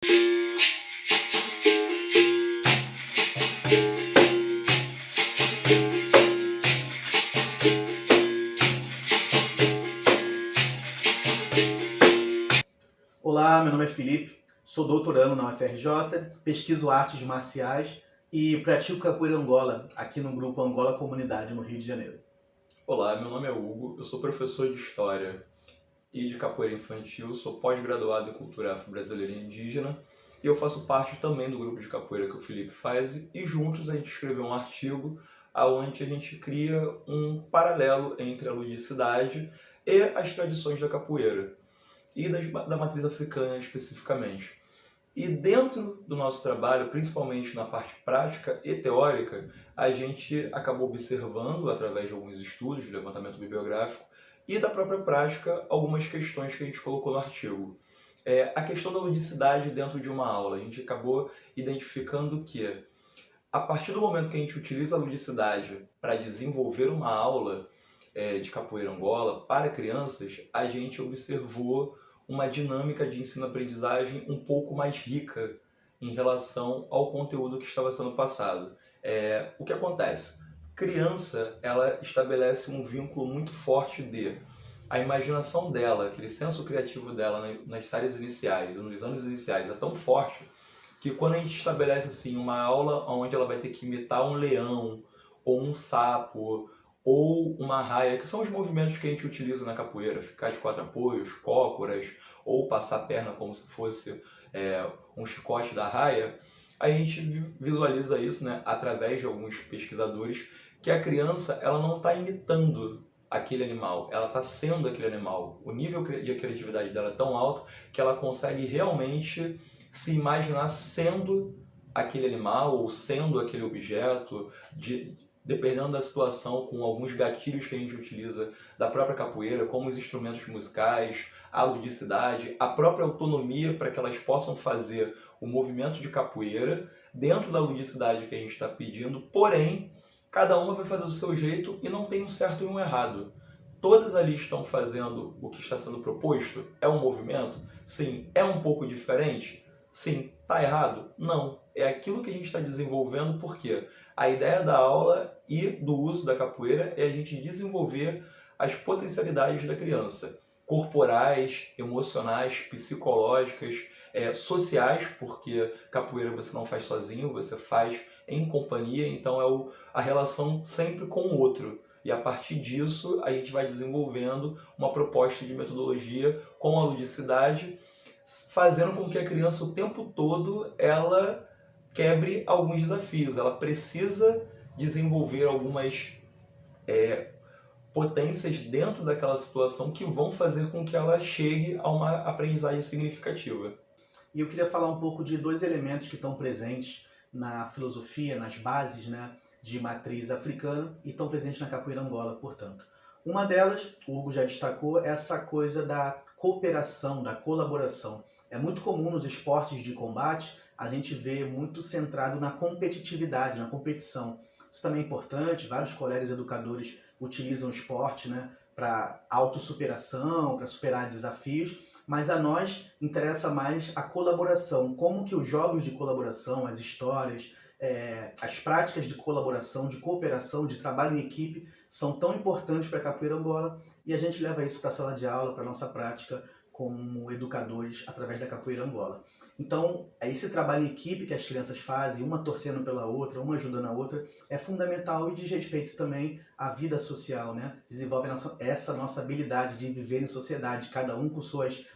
Olá, meu nome é Felipe, sou doutorando na UFRJ, pesquiso artes marciais e pratico capoeira Angola aqui no grupo Angola Comunidade, no Rio de Janeiro. Olá, meu nome é Hugo, eu sou professor de História e de Capoeira Infantil, sou pós-graduado em Cultura Afro-Brasileira e Indígena e eu faço parte também do grupo de capoeira que o Felipe faz e juntos a gente escreveu um artigo onde a gente cria um paralelo entre a ludicidade e as tradições da capoeira e da matriz africana especificamente. E dentro do nosso trabalho, principalmente na parte prática e teórica, a gente acabou observando, através de alguns estudos de levantamento bibliográfico e da própria prática, algumas questões que a gente colocou no artigo. A questão da ludicidade dentro de uma aula. A gente acabou identificando que, a partir do momento que a gente utiliza a ludicidade para desenvolver uma aula de capoeira Angola para crianças, a gente observou uma dinâmica de ensino-aprendizagem um pouco mais rica em relação ao conteúdo que estava sendo passado. O que acontece? Criança, ela estabelece um vínculo muito forte a imaginação dela, aquele senso criativo dela nas séries iniciais, nos anos iniciais, é tão forte que quando a gente estabelece assim, uma aula onde ela vai ter que imitar um leão, ou um sapo, ou uma raia, que são os movimentos que a gente utiliza na capoeira, ficar de quatro apoios, cócoras, ou passar a perna como se fosse um chicote da raia, a gente visualiza isso, né, através de alguns pesquisadores, que a criança ela não está imitando aquele animal, ela está sendo aquele animal. O nível de criatividade dela é tão alto que ela consegue realmente se imaginar sendo aquele animal ou sendo aquele objeto, dependendo da situação, com alguns gatilhos que a gente utiliza da própria capoeira, como os instrumentos musicais, a ludicidade, a própria autonomia para que elas possam fazer o movimento de capoeira dentro da ludicidade que a gente está pedindo, porém, cada uma vai fazer do seu jeito e não tem um certo e um errado. Todas ali estão fazendo o que está sendo proposto? É um movimento? Sim. É um pouco diferente? Sim. Está errado? Não. É aquilo que a gente está desenvolvendo porque a ideia da aula e do uso da capoeira é a gente desenvolver as potencialidades da criança. Corporais, emocionais, psicológicas, sociais, porque capoeira você não faz sozinho, você faz em companhia, então é a relação sempre com o outro. E a partir disso a gente vai desenvolvendo uma proposta de metodologia com a ludicidade, fazendo com que a criança o tempo todo ela quebre alguns desafios. Ela precisa desenvolver algumas potências dentro daquela situação que vão fazer com que ela chegue a uma aprendizagem significativa. E eu queria falar um pouco de dois elementos que estão presentes na filosofia, nas bases, né, de matriz africana e estão presentes na capoeira Angola, portanto. Uma delas, o Hugo já destacou, é essa coisa da cooperação, da colaboração. É muito comum nos esportes de combate a gente ver muito centrado na competitividade, na competição. Isso também é importante, vários colegas educadores utilizam o esporte, né, para autossuperação, para superar desafios, mas a nós interessa mais a colaboração, como que os jogos de colaboração, as histórias, as práticas de colaboração, de cooperação, de trabalho em equipe são tão importantes para a capoeira Angola e a gente leva isso para a sala de aula, para a nossa prática como educadores através da capoeira Angola. Então, esse trabalho em equipe que as crianças fazem, uma torcendo pela outra, uma ajudando a outra, é fundamental e diz respeito também à vida social, né? Desenvolve essa nossa habilidade de viver em sociedade, cada um com suas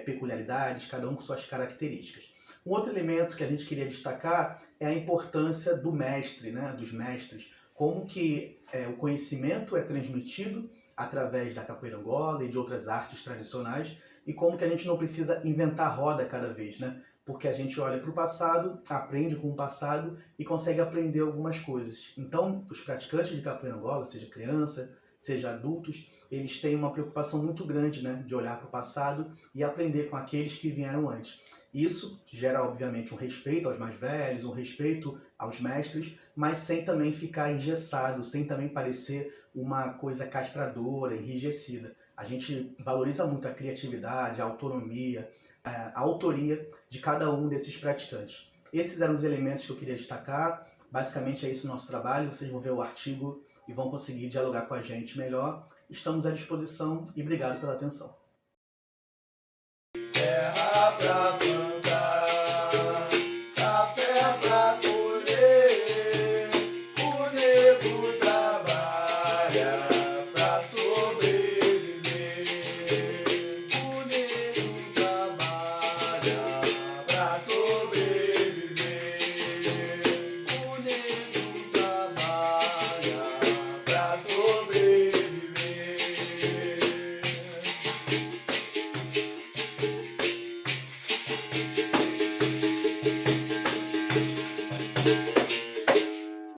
peculiaridades, cada um com suas características. Um outro elemento que a gente queria destacar é a importância do mestre, né? Dos mestres, como que o conhecimento é transmitido através da capoeira Angola e de outras artes tradicionais, e como que a gente não precisa inventar roda cada vez, né? Porque a gente olha para o passado, aprende com o passado e consegue aprender algumas coisas. Então, os praticantes de capoeira Angola, seja criança, seja adultos, eles têm uma preocupação muito grande, né, de olhar para o passado e aprender com aqueles que vieram antes. Isso gera, obviamente, um respeito aos mais velhos, um respeito aos mestres, mas sem também ficar engessado, sem também parecer uma coisa castradora, enrijecida. A gente valoriza muito a criatividade, a autonomia, a autoria de cada um desses praticantes. Esses eram os elementos que eu queria destacar. Basicamente é isso o nosso trabalho. Vocês vão ver o artigo e vão conseguir dialogar com a gente melhor. Estamos à disposição e obrigado pela atenção.